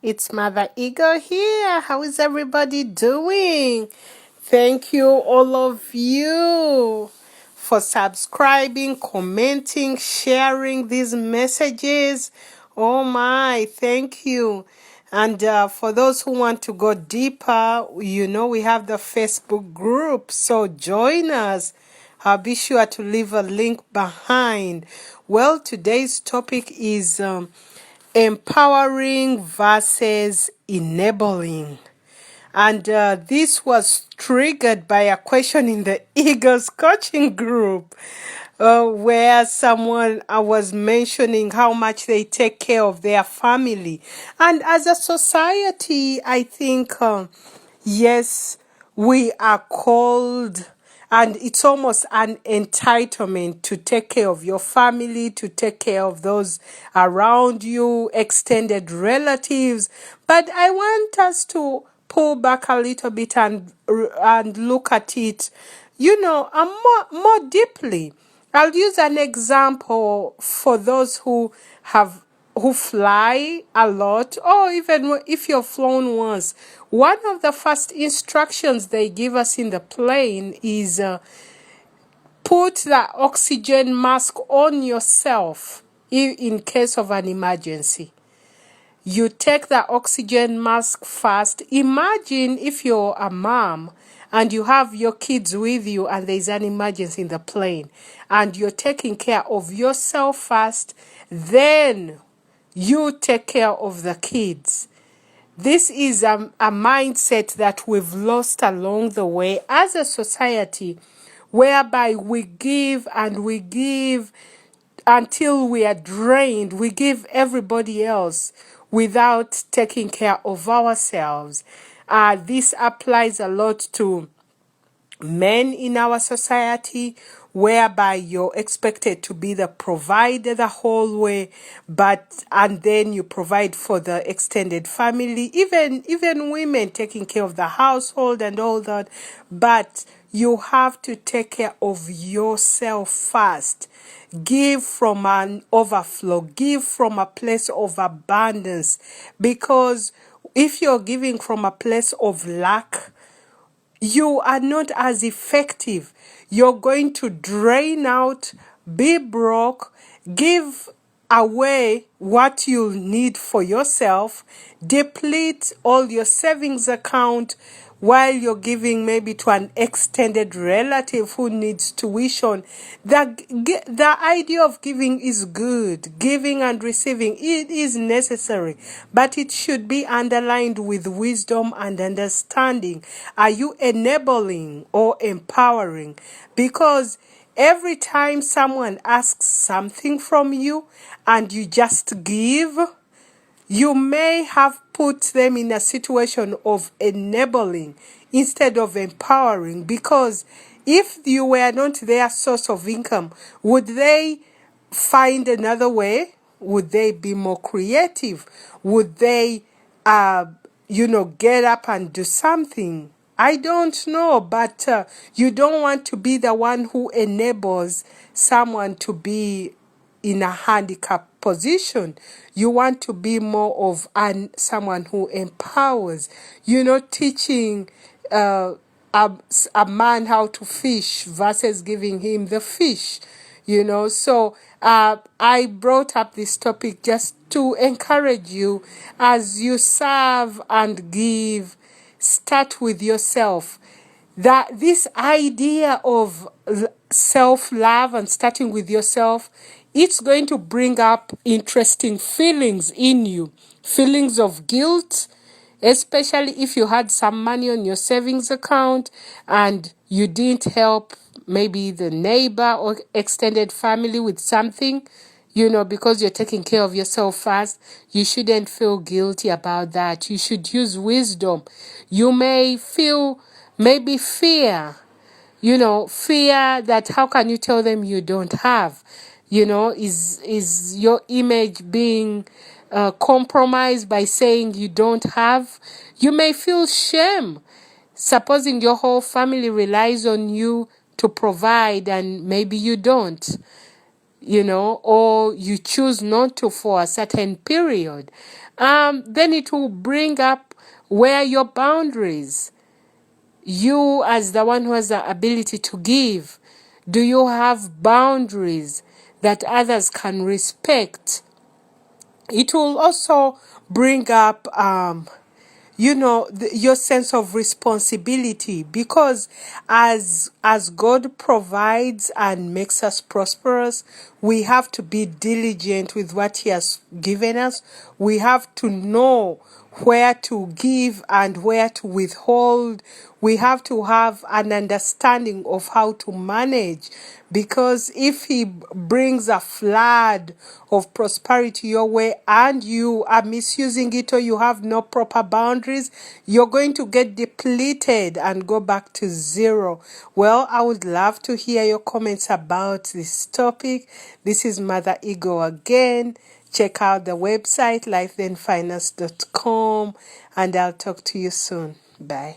It's Mother Eagle here. How is everybody doing? Thank you, all of you, for subscribing, commenting, sharing these messages. Oh my, thank you. And for those who want to go deeper, we have the Facebook group, so join us. I'll be sure to leave a link behind. Well, today's topic is empowering versus enabling. And this was triggered by a question in the Eagles coaching group, where someone was mentioning how much they take care of their family. And as a society, I think, yes, we are called, and it's almost an entitlement to take care of your family, to take care of those around you, extended relatives. But I want us to pull back a little bit and look at it, more deeply. I'll use an example for those who fly a lot, or even if you've flown once. One of the first instructions they give us in the plane is put the oxygen mask on yourself in case of an emergency. You take the oxygen mask first. Imagine if you're a mom and you have your kids with you and there's an emergency in the plane and you're taking care of yourself first, then you take care of the kids. This is a mindset that we've lost along the way as a society, whereby we give and we give until we are drained. We give everybody else without taking care of ourselves. This applies a lot to men in our society, whereby you're expected to be the provider the whole way, and then you provide for the extended family, even women taking care of the household and all that. But you have to take care of yourself first. Give from an overflow, give from a place of abundance, because if you're giving from a place of lack, you are not as effective. You're going to drain out, be broke, give away what you need for yourself, deplete all your savings account while you're giving maybe to an extended relative who needs tuition. The idea of giving is good. Giving and receiving, it is necessary, but it should be underlined with wisdom and understanding. Are you enabling or empowering? Because every time someone asks something from you and you just give, you may have put them in a situation of enabling instead of empowering, because if you were not their source of income, would they find another way? Would they be more creative? Would they, get up and do something? I don't know, but you don't want to be the one who enables someone to be in a handicapped position. You want to be more of someone who empowers. Teaching a man how to fish versus giving him the fish. So I brought up this topic just to encourage you as you serve and give. Start with yourself. That this idea of self-love and starting with yourself, it's going to bring up interesting feelings in you. Feelings of guilt, especially if you had some money on your savings account and you didn't help maybe the neighbor or extended family with something, because you're taking care of yourself first. You shouldn't feel guilty about that. You should use wisdom. You may feel maybe fear, fear that how can you tell them you don't have? Is your image being compromised by saying you don't have? You may feel shame, supposing your whole family relies on you to provide and maybe you don't. or you choose not to for a certain period, then it will bring up where your boundaries. You, as the one who has the ability to give, do you have boundaries that others can respect? It will also bring up your sense of responsibility, because as God provides and makes us prosperous, we have to be diligent with what He has given us. We have to know where to give and where to withhold. We have to have an understanding of how to manage, because if He brings a flood of prosperity your way and you are misusing it, or you have no proper boundaries, you're going to get depleted and go back to zero. Well, I would love to hear your comments about this topic. This is Mother Ego again. Check out the website lifethenfinance.com, and I'll talk to you soon. Bye.